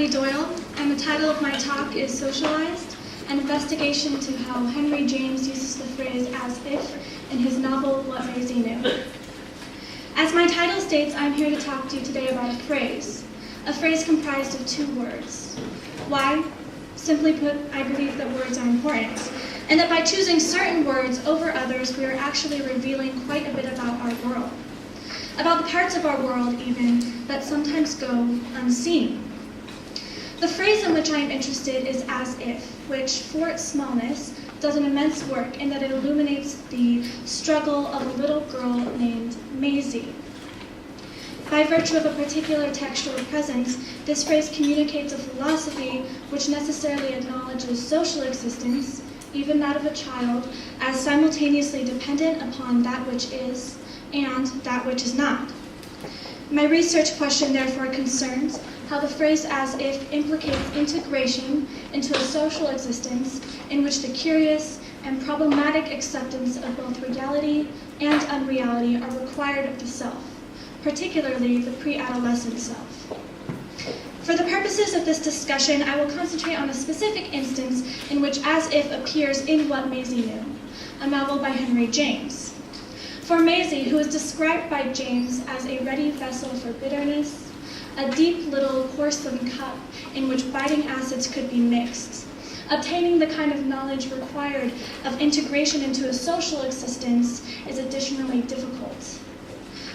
Doyle, and the title of my talk is Socialized, an investigation into how Henry James uses the phrase as if in his novel What Maisie Knew. As my title states, I'm here to talk to you today about a phrase comprised of two words. Why? Simply put, I believe that words are important, and that by choosing certain words over others, we are actually revealing quite a bit about our world. About the parts of our world, even, that sometimes go unseen. The phrase in which I am interested is as if, which, for its smallness, does an immense work in that it illuminates the struggle of a little girl named Maisie. By virtue of a particular textual presence, this phrase communicates a philosophy which necessarily acknowledges social existence, even that of a child, as simultaneously dependent upon that which is and that which is not. My research question therefore concerns how the phrase as if implicates integration into a social existence in which the curious and problematic acceptance of both reality and unreality are required of the self, particularly the pre-adolescent self. For the purposes of this discussion, I will concentrate on a specific instance in which as if appears in What Maisie Knew, a novel by Henry James. For Maisie, who is described by James as a ready vessel for bitterness, a deep little porcelain cup in which biting acids could be mixed, obtaining the kind of knowledge required of integration into a social existence is additionally difficult.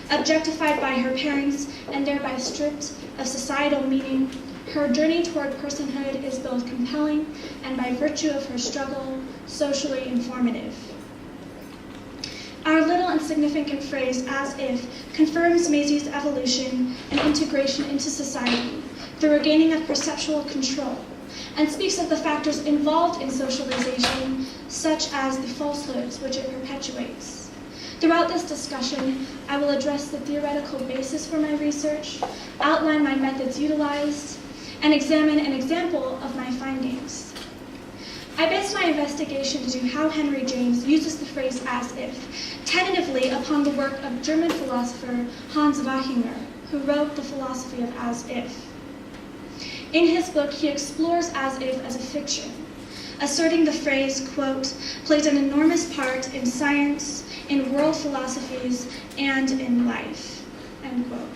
Objectified by her parents and thereby stripped of societal meaning, her journey toward personhood is both compelling and, by virtue of her struggle, socially informative. Our little insignificant phrase, as if, confirms Maisie's evolution and integration into society through a gaining of perceptual control, and speaks of the factors involved in socialization, such as the falsehoods which it perpetuates. Throughout this discussion, I will address the theoretical basis for my research, outline my methods utilized, and examine an example of my findings. I based my investigation into how Henry James uses the phrase as if tentatively upon the work of German philosopher Hans Wachinger, who wrote The Philosophy of As If. In his book, he explores as if as a fiction, asserting the phrase, quote, plays an enormous part in science, in world philosophies, and in life, end quote.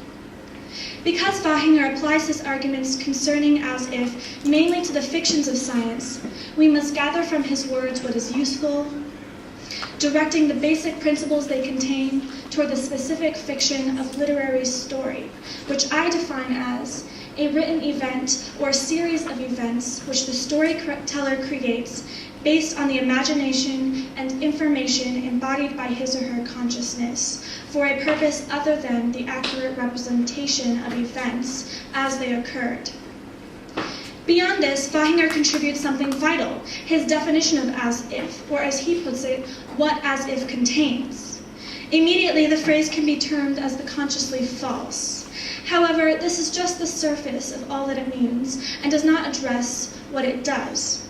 Because Wachinger applies his arguments concerning as if mainly to the fictions of science, we must gather from his words what is useful, directing the basic principles they contain toward the specific fiction of literary story, which I define as a written event or series of events which the storyteller creates based on the imagination and information embodied by his or her consciousness for a purpose other than the accurate representation of events as they occurred. Beyond this, Wachinger contributes something vital, his definition of as if, or as he puts it, what as if contains. Immediately, the phrase can be termed as the consciously false. However, this is just the surface of all that it means and does not address what it does.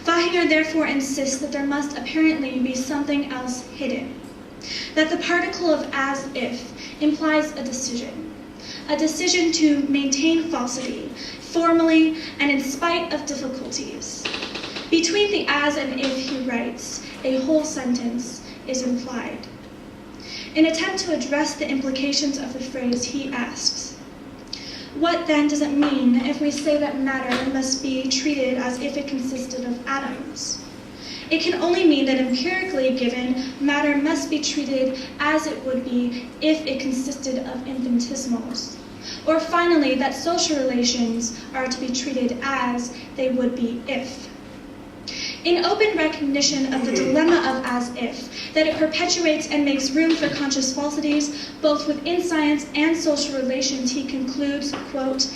Wachinger therefore insists that there must apparently be something else hidden, that the particle of as if implies a decision to maintain falsity, formally and in spite of difficulties. Between the as and if, he writes, a whole sentence is implied. In an attempt to address the implications of the phrase, he asks, what then does it mean if we say that matter must be treated as if it consisted of atoms? It can only mean that empirically given, matter must be treated as it would be if it consisted of infinitesimals. Or finally, that social relations are to be treated as they would be if. In open recognition of the dilemma of as if, that it perpetuates and makes room for conscious falsities, both within science and social relations, he concludes, quote,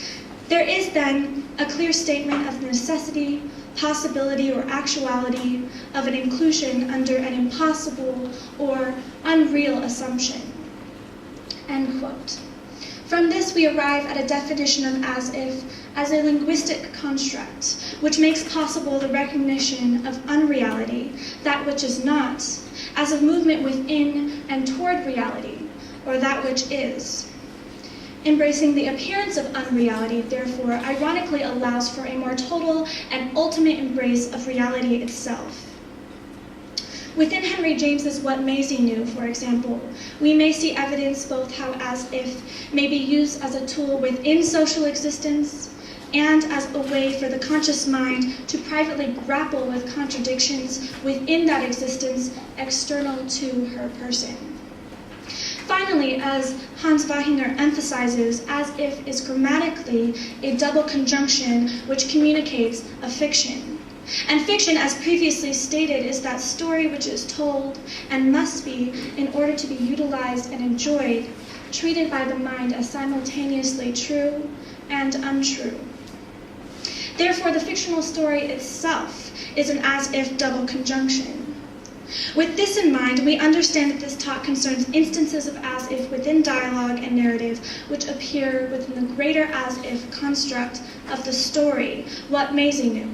there is then a clear statement of the necessity, possibility, or actuality of an inclusion under an impossible or unreal assumption, end quote. From this, we arrive at a definition of as if as a linguistic construct, which makes possible the recognition of unreality, that which is not, as a movement within and toward reality, or that which is. Embracing the appearance of unreality, therefore, ironically allows for a more total and ultimate embrace of reality itself. Within Henry James's What Maisie Knew, for example, we may see evidence both how as if may be used as a tool within social existence and as a way for the conscious mind to privately grapple with contradictions within that existence external to her person. Finally, as Hans Wahinger emphasizes, as if is grammatically a double conjunction which communicates a fiction. And fiction, as previously stated, is that story which is told and must be, in order to be utilized and enjoyed, treated by the mind as simultaneously true and untrue. Therefore, the fictional story itself is an as-if double conjunction. With this in mind, we understand that this talk concerns instances of as-if within dialogue and narrative which appear within the greater as-if construct of the story, What Maisie Knew,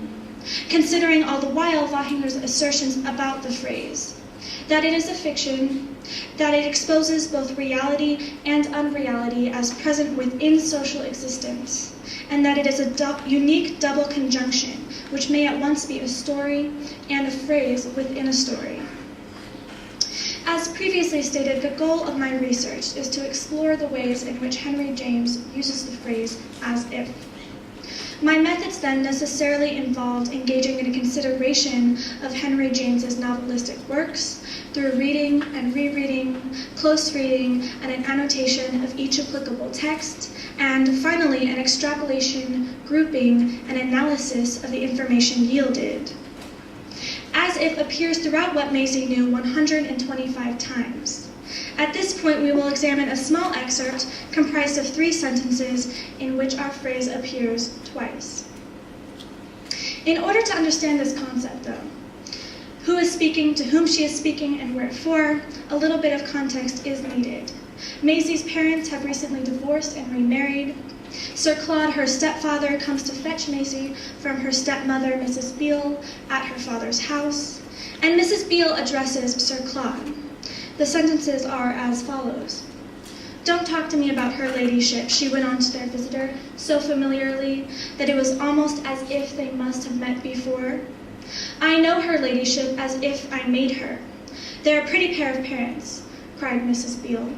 considering all the while Wahinger's assertions about the phrase, that it is a fiction, that it exposes both reality and unreality as present within social existence, and that it is a unique double conjunction, which may at once be a story and a phrase within a story. As previously stated, the goal of my research is to explore the ways in which Henry James uses the phrase as if. My methods then necessarily involved engaging in a consideration of Henry James's novelistic works through reading and rereading, close reading, and an annotation of each applicable text, and finally an extrapolation, grouping, and analysis of the information yielded. As if appears throughout What Maisie Knew 125 times. At this point, we will examine a small excerpt comprised of 3 sentences in which our phrase appears twice. In order to understand this concept, though, who is speaking, to whom she is speaking, and where for, a little bit of context is needed. Maisie's parents have recently divorced and remarried. Sir Claude, her stepfather, comes to fetch Maisie from her stepmother, Mrs. Beale, at her father's house, and Mrs. Beale addresses Sir Claude. The sentences are as follows. "Don't talk to me about her ladyship," she went on to their visitor, so familiarly that it was almost as if they must have met before. "I know her ladyship as if I made her. They're a pretty pair of parents," cried Mrs. Beale.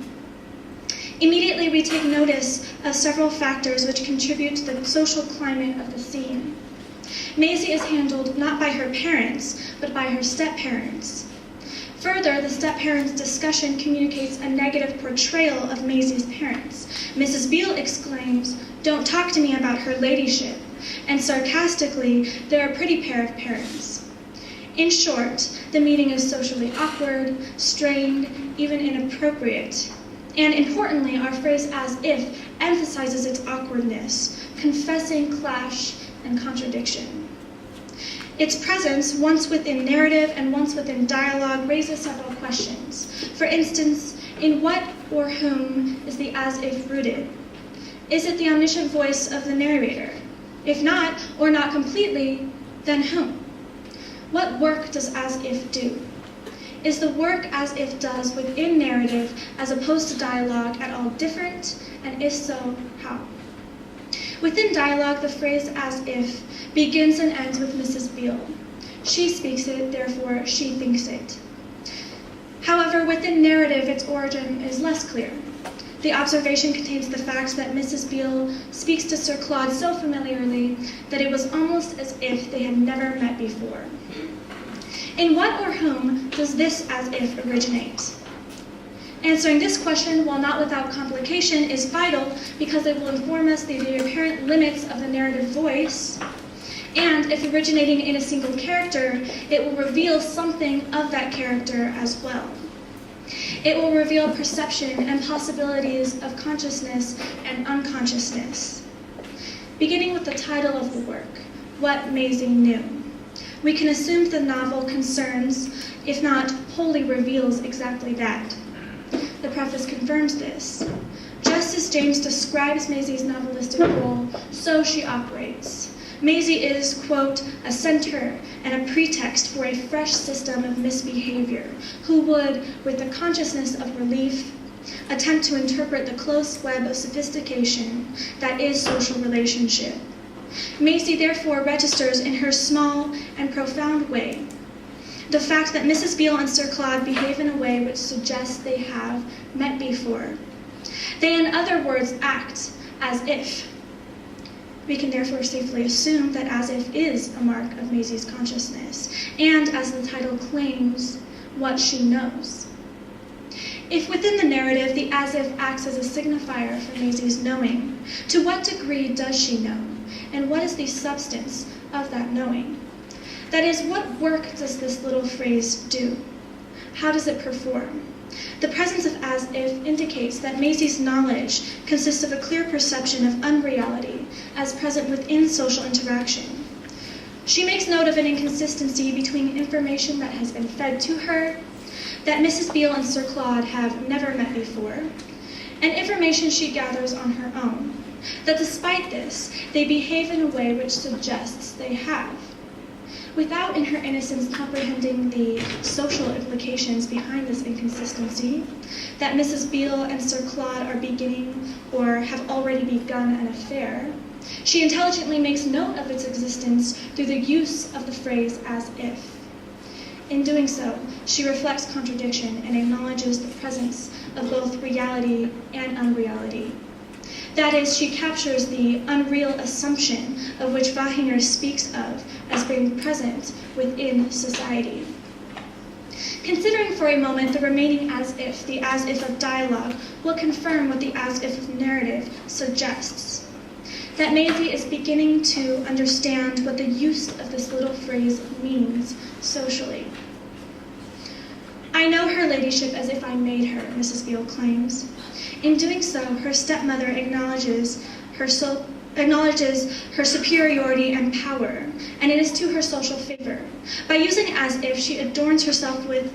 Immediately we take notice of several factors which contribute to the social climate of the scene. Maisie is handled not by her parents, but by her step-parents. Further, the step-parents' discussion communicates a negative portrayal of Maisie's parents. Mrs. Beale exclaims, "Don't talk to me about her ladyship," and sarcastically, "They're a pretty pair of parents." In short, the meeting is socially awkward, strained, even inappropriate. And importantly, our phrase "as if" emphasizes its awkwardness, confessing clash and contradiction. Its presence, once within narrative and once within dialogue, raises several questions. For instance, in what or whom is the as if rooted? Is it the omniscient voice of the narrator? If not, or not completely, then whom? What work does as if do? Is the work as if does within narrative as opposed to dialogue at all different, and if so, how? Within dialogue, the phrase as if begins and ends with Mrs. Beale. She speaks it, therefore she thinks it. However, within narrative, its origin is less clear. The observation contains the fact that Mrs. Beale speaks to Sir Claude so familiarly that it was almost as if they had never met before. In what or whom does this as if originate? Answering this question, while not without complication, is vital because it will inform us the apparent limits of the narrative voice, and if originating in a single character, it will reveal something of that character as well. It will reveal perception and possibilities of consciousness and unconsciousness. Beginning with the title of the work, What Maisie Knew, we can assume the novel concerns, if not wholly reveals exactly that. The preface confirms this. Just as James describes Maisie's novelistic role, so she operates. Maisie is, quote, a center and a pretext for a fresh system of misbehavior, who would, with the consciousness of relief, attempt to interpret the close web of sophistication that is social relationship. Maisie therefore registers in her small and profound way the fact that Mrs. Beale and Sir Claude behave in a way which suggests they have met before. They, in other words, act as if. We can therefore safely assume that as if is a mark of Maisie's consciousness, and as the title claims, what she knows. If within the narrative the as if acts as a signifier for Maisie's knowing, to what degree does she know, and what is the substance of that knowing? That is, what work does this little phrase do? How does it perform? The presence of as if indicates that Maisie's knowledge consists of a clear perception of unreality as present within social interaction. She makes note of an inconsistency between information that has been fed to her, that Mrs. Beale and Sir Claude have never met before, and information she gathers on her own, that despite this, they behave in a way which suggests they have. Without in her innocence comprehending the social implications behind this inconsistency, that Mrs. Beale and Sir Claude are beginning or have already begun an affair, she intelligently makes note of its existence through the use of the phrase as if. In doing so, she reflects contradiction and acknowledges the presence of both reality and unreality. That is, she captures the unreal assumption of which Wahinger speaks of as being present within society. Considering for a moment the remaining as if, the as if of dialogue will confirm what the as if of narrative suggests. That Maisie is beginning to understand what the use of this little phrase means socially. I know her ladyship as if I made her, Mrs. Beale claims. In doing so, her stepmother acknowledges her superiority and power, and it is to her social favor. By using as if, she adorns herself with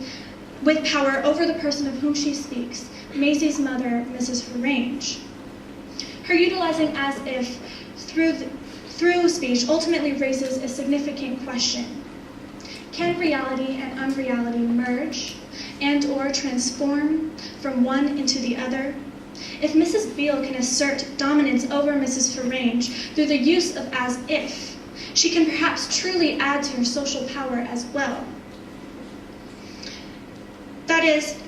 power over the person of whom she speaks, Maisie's mother, Mrs. Farange. Her utilizing as if through speech ultimately raises a significant question. Can reality and unreality merge and or transform from one into the other? If Mrs. Beale can assert dominance over Mrs. Farange through the use of as if, she can perhaps truly add to her social power as well. That is,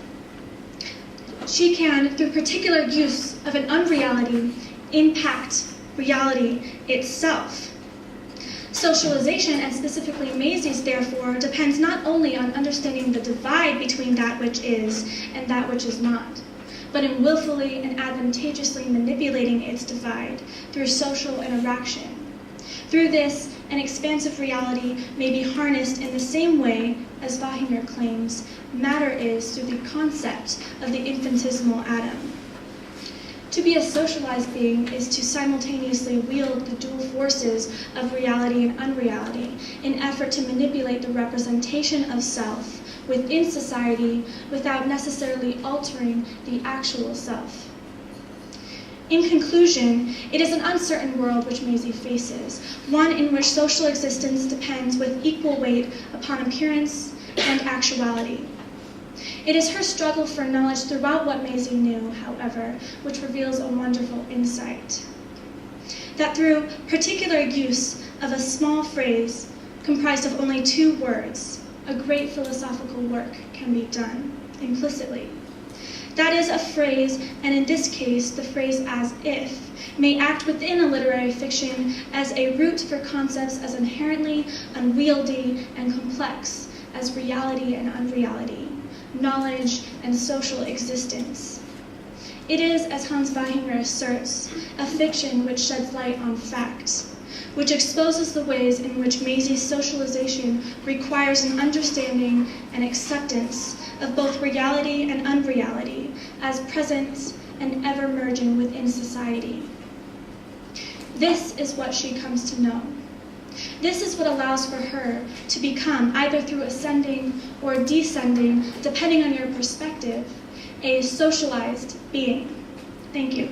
she can, through particular use of an unreality, impact reality itself. Socialization, and specifically Maisie's, therefore, depends not only on understanding the divide between that which is and that which is not, but in willfully and advantageously manipulating its divide through social interaction. Through this, an expansive reality may be harnessed in the same way as Wahinger claims matter is through the concept of the infinitesimal atom. To be a socialized being is to simultaneously wield the dual forces of reality and unreality in effort to manipulate the representation of self within society without necessarily altering the actual self. In conclusion, it is an uncertain world which Maisie faces, one in which social existence depends with equal weight upon appearance and actuality. It is her struggle for knowledge throughout what Maisie knew, however, which reveals a wonderful insight. That through particular use of a small phrase comprised of only 2 words, a great philosophical work can be done implicitly. That is, a phrase, and in this case, the phrase as if, may act within a literary fiction as a root for concepts as inherently unwieldy and complex as reality and unreality, knowledge and social existence. It is, as Hans Wahinger asserts, a fiction which sheds light on facts, which exposes the ways in which Maisie's socialization requires an understanding and acceptance of both reality and unreality as present and ever merging within society. This is what she comes to know. This is what allows for her to become, either through ascending or descending, depending on your perspective, a socialized being. Thank you.